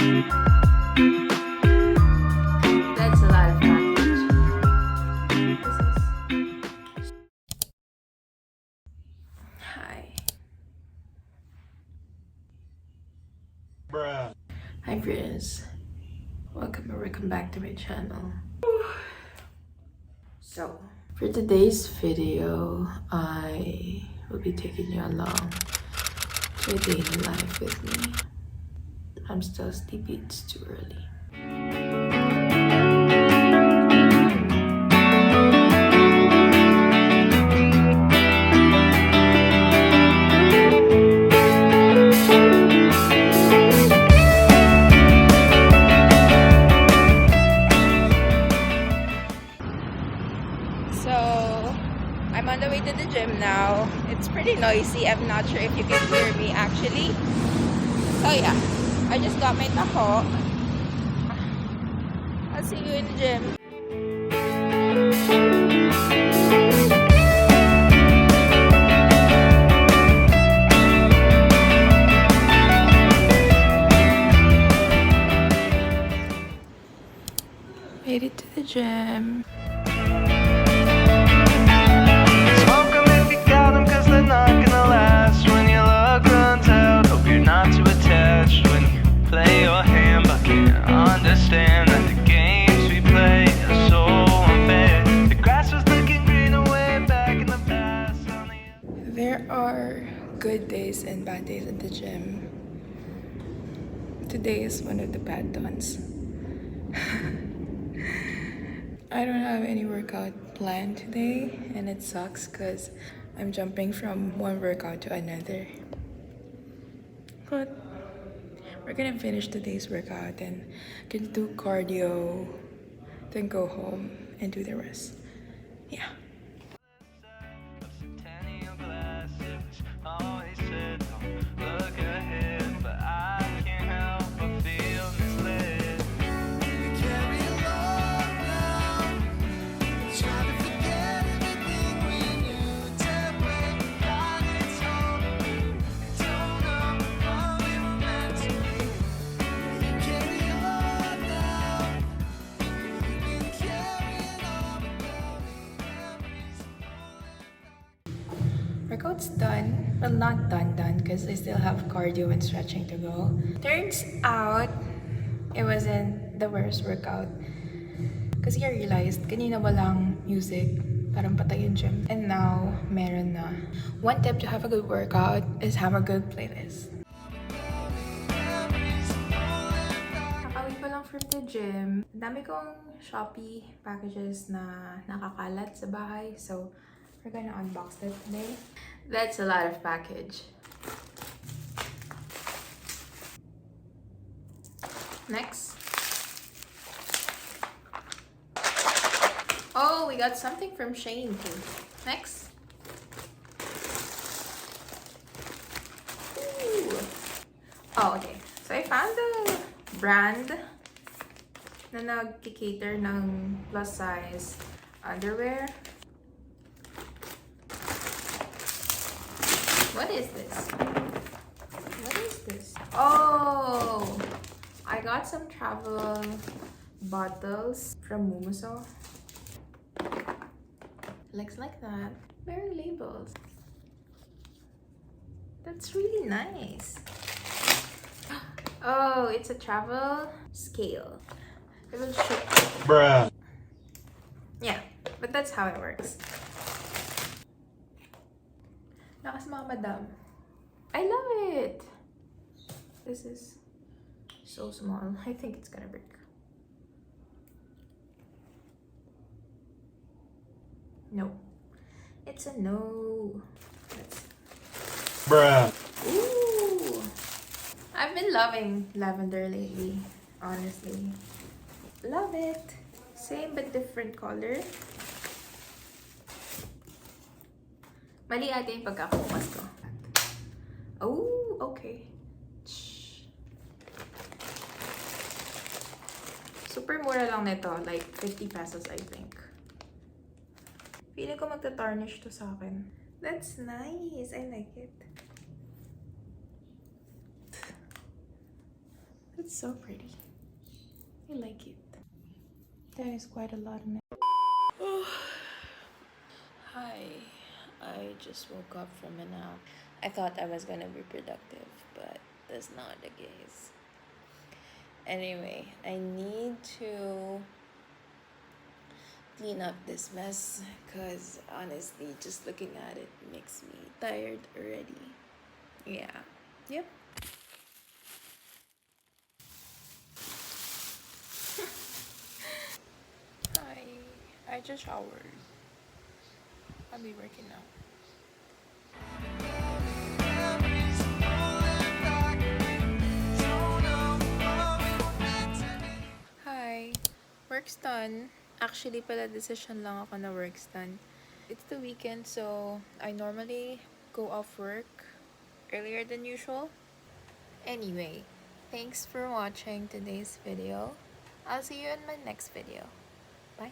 That's a lot of package. Hi. Bruh. Hi friends. Welcome back to my channel. So, for today's video, I will be taking you along to a day in life with me. I'm still sleepy, it's too early. So, I'm on the way to the gym now. It's pretty noisy. I'm not sure if you can hear me actually. So yeah, I just got my taho. I'll see you in the gym. Made it to the gym. Smoke 'em if you got 'em, 'cause they're not gonna last. When your luck runs out, hope you're not too attached. When you play your hand, but can't understand that the games we play are so unfair. The grass was looking greener way back in the past. There are good days and bad days at the gym. Today is one of the bad ones. I don't have any workout planned today, and it sucks because I'm jumping from one workout to another. But we're gonna finish today's workout and gonna do cardio, then go home and do the rest. Yeah. Centennial glass, it was always said, don't look ahead, but I can't help but feel misled. You carry a lot now, try to forget everything we knew. Tell when you got its home, don't know what we were meant to be. You carry a lot now, you've been carrying on without me every single. Workout's done. Well, not done because I still have cardio and stretching to go. Turns out, it wasn't the worst workout. Kasi I realized, kanina walang music, parang patay yung gym. And now, meron na. One tip to have a good workout is have a good playlist. Nakauwi pa lang from the gym. Dami kong Shopee packages na nakakalat sa bahay. So, we're gonna unbox that today. That's a lot of package. Next. Oh, we got something from Shane too. Next. Ooh. Oh, okay. So I found a brand na nag-cater ng plus size underwear. What is this? What is this? Oh, I got some travel bottles from Mumuso. Looks like that. Very labels. That's really nice. Oh, it's a travel scale. It will show. Bruh. Yeah, but that's how it works. Lakas mga madam. I love it. This is so small. I think it's gonna break. No. It's a no. Let's... Bruh. Ooh. I've been loving lavender lately, honestly. Love it. Same but different color. Mali ata yung pagkakabukas ko. Oh, okay. Shh. Super mura lang nito. Like 50 pesos, I think. Feeling ko magta-tarnish to sa akin. That's nice. I like it. It's so pretty. I like it. There is quite a lot in it. Hi. I just woke up from a nap. I thought I was gonna be productive, but that's not the case. Anyway, I need to clean up this mess because honestly, just looking at it makes me tired already. Yeah. Yep. Hi. I just showered. I'll be working now. Hi. Work's done. Actually, pala decision lang ako na work's done. It's the weekend, so I normally go off work earlier than usual. Anyway, thanks for watching today's video. I'll see you in my next video. Bye.